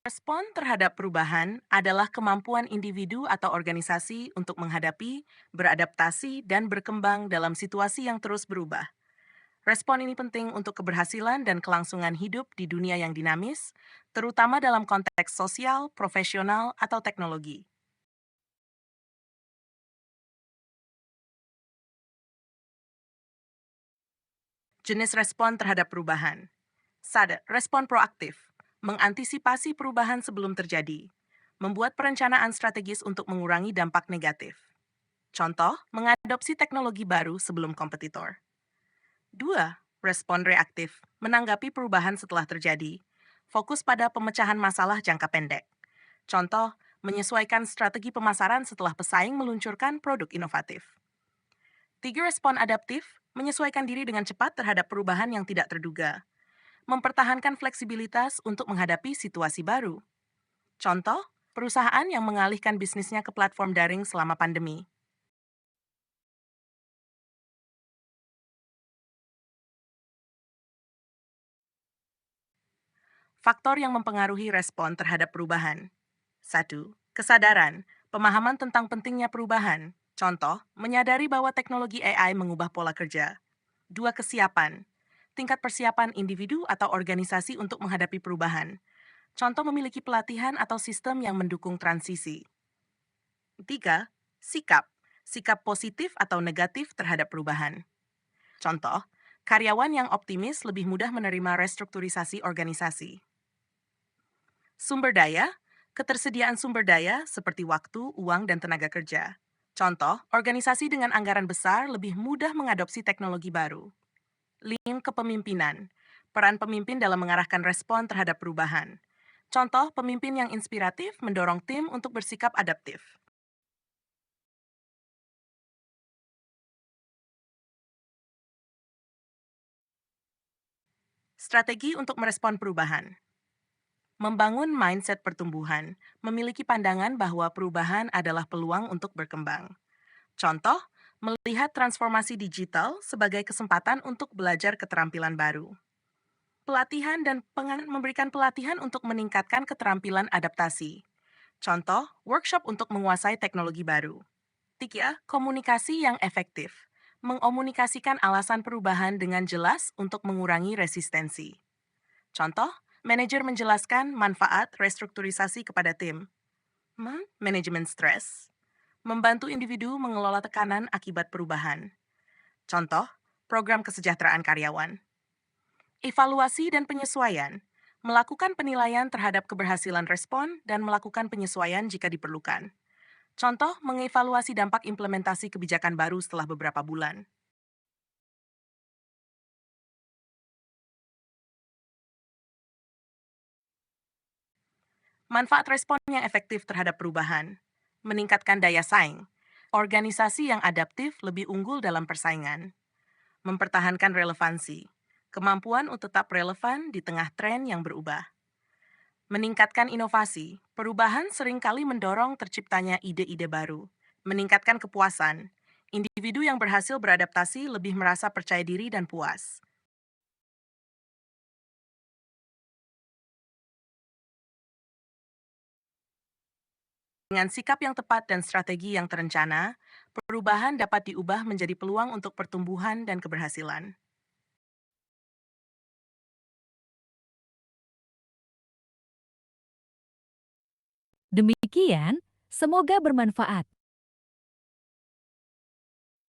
Respon terhadap perubahan adalah kemampuan individu atau organisasi untuk menghadapi, beradaptasi, dan berkembang dalam situasi yang terus berubah. Respon ini penting untuk keberhasilan dan kelangsungan hidup di dunia yang dinamis, terutama dalam konteks sosial, profesional, atau teknologi. Jenis respon terhadap perubahan. Respon proaktif, mengantisipasi perubahan sebelum terjadi, membuat perencanaan strategis untuk mengurangi dampak negatif. Contoh, mengadopsi teknologi baru sebelum kompetitor. 2. Respon reaktif, menanggapi perubahan setelah terjadi. Fokus pada pemecahan masalah jangka pendek. Contoh, menyesuaikan strategi pemasaran setelah pesaing meluncurkan produk inovatif. 3. Respon adaptif, menyesuaikan diri dengan cepat terhadap perubahan yang tidak terduga. Mempertahankan fleksibilitas untuk menghadapi situasi baru. Contoh, perusahaan yang mengalihkan bisnisnya ke platform daring selama pandemi. Faktor yang mempengaruhi respon terhadap perubahan. 1. Kesadaran, pemahaman tentang pentingnya perubahan. Contoh, menyadari bahwa teknologi AI mengubah pola kerja. 2. Kesiapan, tingkat persiapan individu atau organisasi untuk menghadapi perubahan. Contoh memiliki pelatihan atau sistem yang mendukung transisi. 3. Sikap, sikap positif atau negatif terhadap perubahan. Contoh, karyawan yang optimis lebih mudah menerima restrukturisasi organisasi. Sumber daya, ketersediaan sumber daya seperti waktu, uang, dan tenaga kerja. Contoh, organisasi dengan anggaran besar lebih mudah mengadopsi teknologi baru. Link kepemimpinan, peran pemimpin dalam mengarahkan respon terhadap perubahan. Contoh, pemimpin yang inspiratif mendorong tim untuk bersikap adaptif. Strategi untuk merespon perubahan. Membangun mindset pertumbuhan, memiliki pandangan bahwa perubahan adalah peluang untuk berkembang. Contoh, melihat transformasi digital sebagai kesempatan untuk belajar keterampilan baru. Pelatihan dan memberikan pelatihan untuk meningkatkan keterampilan adaptasi. Contoh, workshop untuk menguasai teknologi baru. 3. Komunikasi yang efektif. Mengomunikasikan alasan perubahan dengan jelas untuk mengurangi resistensi. Contoh, manajer menjelaskan manfaat restrukturisasi kepada tim. Manajemen stres. Membantu individu mengelola tekanan akibat perubahan. Contoh, program kesejahteraan karyawan. Evaluasi dan penyesuaian. Melakukan penilaian terhadap keberhasilan respon dan melakukan penyesuaian jika diperlukan. Contoh, mengevaluasi dampak implementasi kebijakan baru setelah beberapa bulan. Manfaat respon yang efektif terhadap perubahan. Meningkatkan daya saing. Organisasi yang adaptif lebih unggul dalam persaingan. Mempertahankan relevansi. Kemampuan untuk tetap relevan di tengah tren yang berubah. Meningkatkan inovasi. Perubahan seringkali mendorong terciptanya ide-ide baru. Meningkatkan kepuasan. Individu yang berhasil beradaptasi lebih merasa percaya diri dan puas. Dengan sikap yang tepat dan strategi yang terencana, perubahan dapat diubah menjadi peluang untuk pertumbuhan dan keberhasilan. Demikian, semoga bermanfaat.